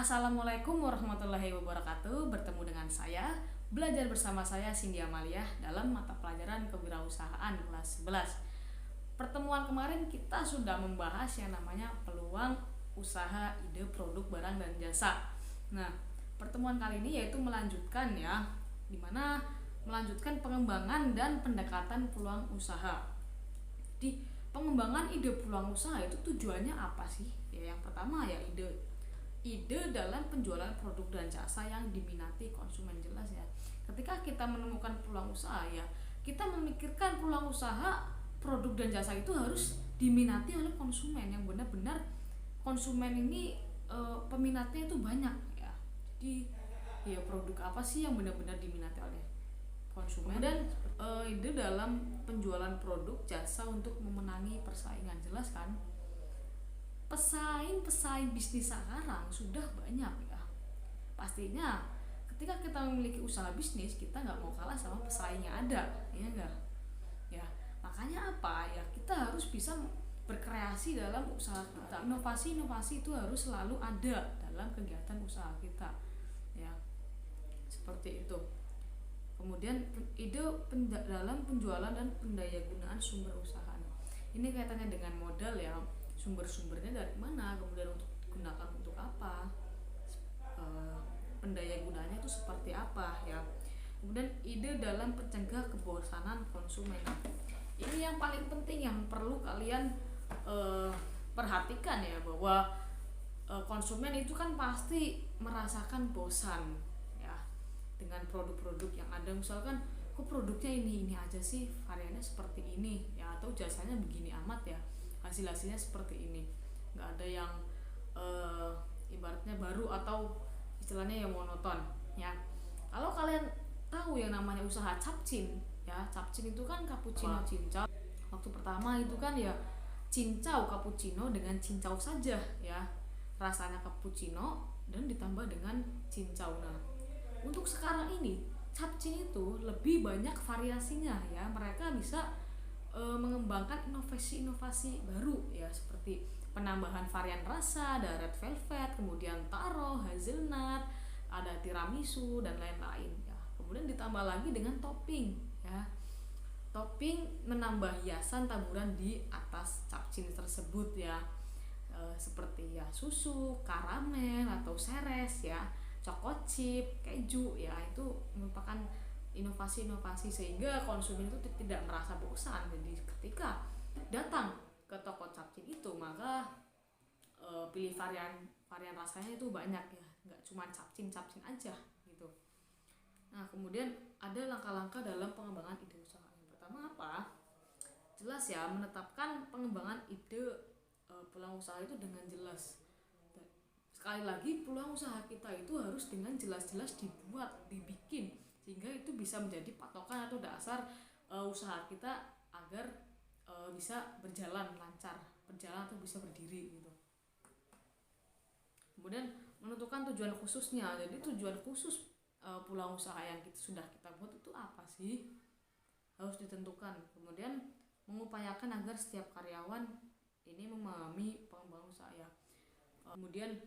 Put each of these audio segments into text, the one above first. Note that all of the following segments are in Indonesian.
Assalamualaikum warahmatullahi wabarakatuh. Bertemu dengan saya, belajar bersama saya Cindy Amalia dalam mata pelajaran kewirausahaan kelas 11. Pertemuan kemarin kita sudah membahas yang namanya peluang usaha, ide, produk, barang, dan jasa. Nah, pertemuan kali ini yaitu melanjutkan ya, dimana melanjutkan pengembangan dan pendekatan peluang usaha. Di pengembangan ide peluang usaha itu tujuannya apa sih? Ya, yang pertama ya ide dalam penjualan produk dan jasa yang diminati konsumen, jelas ya. Ketika kita menemukan peluang usaha ya, kita memikirkan peluang usaha produk dan jasa itu harus diminati oleh konsumen yang benar-benar konsumen ini peminatnya itu banyak ya. Jadi ya produk apa sih yang benar-benar diminati oleh konsumen, dan ide dalam penjualan produk jasa untuk memenangi persaingan, jelas kan. Pesaing bisnis sekarang sudah banyak ya. Pastinya ketika kita memiliki usaha bisnis, kita nggak mau kalah sama pesaing yang ada, ya enggak? Ya, makanya apa ya, kita harus bisa berkreasi dalam usaha kita. Inovasi-inovasi itu harus selalu ada dalam kegiatan usaha kita, ya, seperti itu. Kemudian ide dalam penjualan dan pendayagunaan sumber usaha. Ini kaitannya dengan modal ya, sumber-sumbernya dari mana, kemudian untuk digunakan untuk apa, pendaya gunanya itu seperti apa ya. Kemudian ide dalam pencegah kebosanan konsumen. Ini yang paling penting yang perlu kalian perhatikan ya, bahwa konsumen itu kan pasti merasakan bosan ya dengan produk-produk yang ada. Misalkan kok produknya ini aja sih, variannya seperti ini ya, atau jasanya begini amat ya, hasilnya seperti ini, nggak ada yang ibaratnya baru atau istilahnya yang monoton ya. Kalau kalian tahu yang namanya usaha capcin ya, capcin itu kan cappuccino cincau. Waktu pertama itu kan ya cincau cappuccino dengan cincau saja ya, rasanya cappuccino dan ditambah dengan cincau. Nah, untuk sekarang ini capcin itu lebih banyak variasinya ya, mereka bisa mengembangkan inovasi-inovasi baru ya, seperti penambahan varian rasa, ada red velvet, kemudian taro, hazelnut, ada tiramisu dan lain-lain ya. Kemudian ditambah lagi dengan topping ya, topping menambah hiasan taburan di atas capcin tersebut ya, seperti ya susu, karamel atau seres ya, choco chip, keju ya. Itu merupakan inovasi-inovasi sehingga konsumen itu tidak merasa bosan. Jadi ketika datang ke toko capcin itu, maka pilih varian rasanya itu banyak ya, nggak cuma capcin aja gitu. Nah, kemudian ada langkah-langkah dalam pengembangan ide usaha. Yang pertama apa? Jelas ya, menetapkan pengembangan ide peluang usaha itu dengan jelas. Sekali lagi, peluang usaha kita itu harus dengan jelas-jelas dibikin, sehingga itu bisa menjadi patokan atau dasar usaha kita agar bisa berjalan lancar, berjalan atau bisa berdiri gitu. Kemudian menentukan tujuan khususnya. Jadi tujuan khusus peluang usaha yang sudah kita buat itu apa sih, harus ditentukan. Kemudian mengupayakan agar setiap karyawan ini memahami pengembangan usaha ya. Kemudian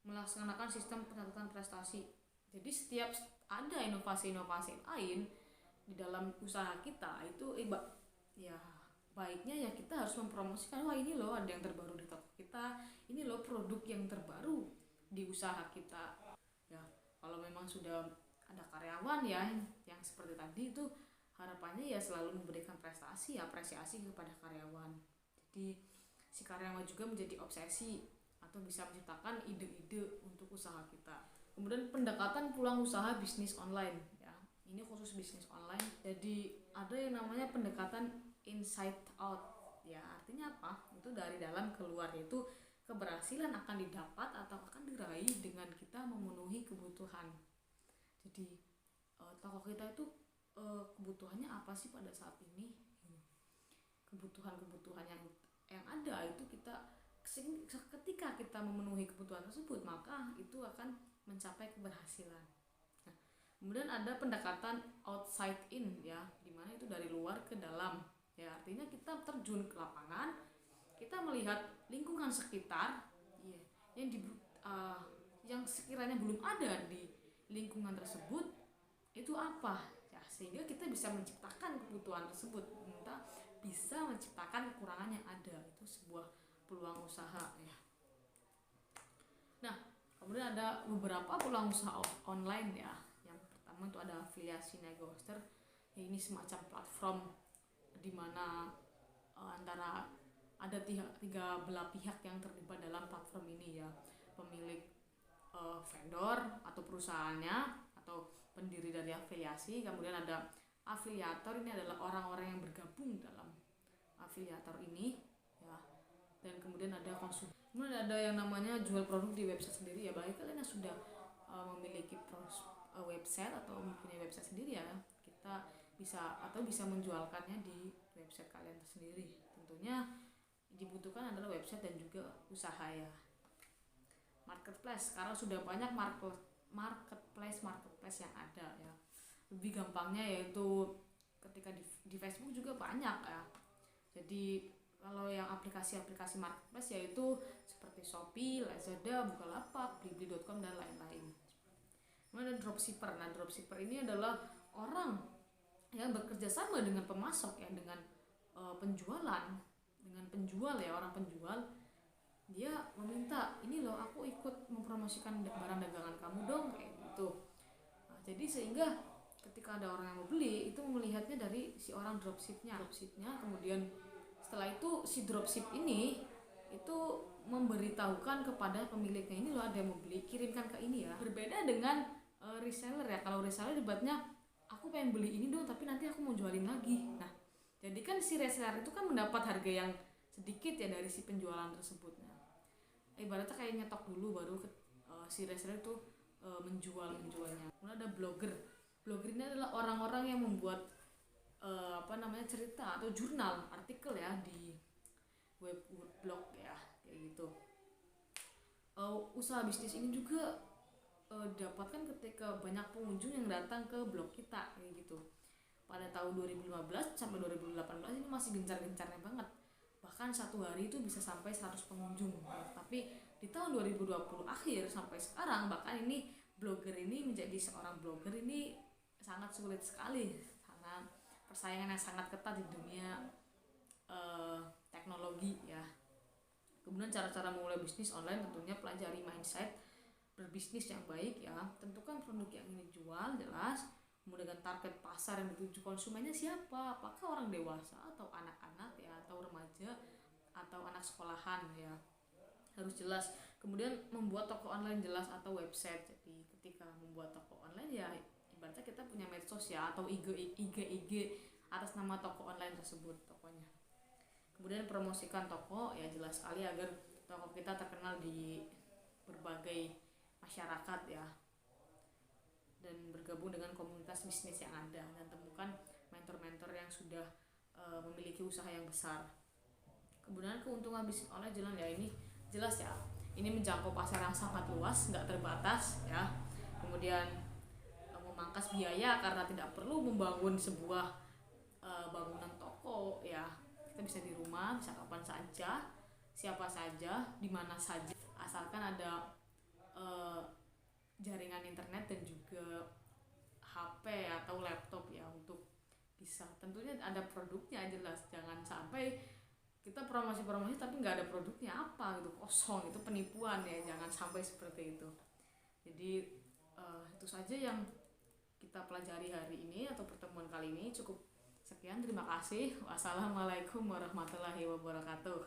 melaksanakan sistem pencatatan prestasi. Jadi setiap ada inovasi-inovasi lain di dalam usaha kita itu ya baiknya ya kita harus mempromosikan, wah ini loh ada yang terbaru di toko kita, ini loh produk yang terbaru di usaha kita ya. Kalau memang sudah ada karyawan ya yang seperti tadi itu, harapannya ya selalu memberikan prestasi, apresiasi kepada karyawan. Jadi si karyawan juga menjadi obsesi atau bisa menciptakan ide-ide untuk usaha kita. Kemudian pendekatan peluang usaha bisnis online ya, ini khusus bisnis online. Jadi ada yang namanya pendekatan inside out ya, artinya apa? Itu dari dalam keluar, yaitu keberhasilan akan didapat atau akan diraih dengan kita memenuhi kebutuhan. Jadi toko kita itu kebutuhannya apa sih pada saat ini? Kebutuhan yang ada itu ketika kita memenuhi kebutuhan tersebut, maka itu akan mencapai keberhasilan. Nah, kemudian ada pendekatan outside in ya, dimana itu dari luar ke dalam ya, artinya kita terjun ke lapangan, kita melihat lingkungan sekitar ya, yang sekiranya belum ada di lingkungan tersebut itu apa ya, sehingga kita bisa menciptakan kebutuhan tersebut, kita bisa menciptakan kekurangan yang ada. Itu sebuah peluang usaha ya. Nah, kemudian ada beberapa peluang usaha online ya. Yang pertama itu ada afiliasi Negoster ya, ini semacam platform di mana antara ada tiga belah pihak yang terlibat dalam platform ini ya, pemilik vendor atau perusahaannya atau pendiri dari afiliasi, kemudian ada afiliator, ini adalah orang-orang yang bergabung dalam afiliator ini ya, dan kemudian ada konsumen. Kemudian ada yang namanya jual produk di website sendiri ya, bagi kalian yang sudah memiliki website atau mempunyai website sendiri ya, kita bisa menjualkannya di website kalian sendiri. Tentunya dibutuhkan adalah website dan juga usaha ya. Marketplace, karena sudah banyak marketplace yang ada ya. Lebih gampangnya yaitu ketika di Facebook juga banyak ya. Jadi kalau yang aplikasi-aplikasi marketplace yaitu seperti Shopee, Lazada, Bukalapak, Blibli.com dan lain-lain. Kemudian dropshipper. Nah, dropshipper ini adalah orang yang bekerja sama dengan pemasok ya, dengan penjual ya, orang penjual. Dia meminta, ini loh aku ikut mempromosikan barang dagangan kamu dong, kayak gitu. Nah, jadi sehingga ketika ada orang yang mau beli, itu melihatnya dari si orang dropshipnya. Kemudian setelah itu si dropship ini itu memberitahukan kepada pemiliknya, ini loh ada yang mau beli, kirimkan ke ini ya. Berbeda dengan reseller ya. Kalau reseller dibuatnya, aku pengen beli ini dong tapi nanti aku mau jualin lagi. Nah, jadi kan si reseller itu kan mendapat harga yang sedikit ya dari si penjualan tersebut. Nah, ibaratnya kayak nyetok dulu baru si reseller itu menjualnya. Kemudian ada blogger. Blogger ini adalah orang-orang yang membuat cerita atau jurnal, artikel ya di web blog ya, kayak gitu. Usaha bisnis ini juga dapatkan ketika banyak pengunjung yang datang ke blog kita kayak gitu. Pada tahun 2015 sampai 2018 ini masih gencar-gencarnya banget. Bahkan satu hari itu bisa sampai 100 pengunjung. Tapi di tahun 2020 akhir sampai sekarang, bahkan ini blogger ini menjadi seorang blogger ini sangat sulit sekali karena persaingan yang sangat ketat di dunia teknologi ya. Kemudian cara-cara memulai bisnis online, tentunya pelajari mindset berbisnis yang baik ya. Tentukan produk yang ingin dijual jelas, kemudian target pasar yang dituju konsumennya siapa, apakah orang dewasa atau anak-anak ya, atau remaja atau anak sekolahan ya, harus jelas. Kemudian membuat toko online jelas atau website. Jadi ketika membuat toko online ya ibaratnya kita punya medsos ya, atau IG atas nama toko online tersebut tokonya. Kemudian promosikan toko ya, jelas sekali agar toko kita terkenal di berbagai masyarakat ya, dan bergabung dengan komunitas bisnis yang ada, dan temukan mentor-mentor yang sudah memiliki usaha yang besar. Kemudian keuntungan bisnis online jalan ya, ini jelas ya, ini menjangkau pasar yang sangat luas, nggak terbatas ya. Kemudian memangkas biaya karena tidak perlu membangun sebuah bangunan toko ya, kita bisa di rumah, bisa kapan saja, siapa saja, di mana saja, asalkan ada jaringan internet dan juga HP atau laptop ya, untuk bisa, tentunya ada produknya jelas. Jangan sampai kita promosi tapi nggak ada produknya, apa gitu, kosong, itu penipuan ya, jangan sampai seperti itu. Jadi itu saja yang kita pelajari hari ini atau pertemuan kali ini. Cukup sekian, terima kasih. Wassalamualaikum warahmatullahi wabarakatuh.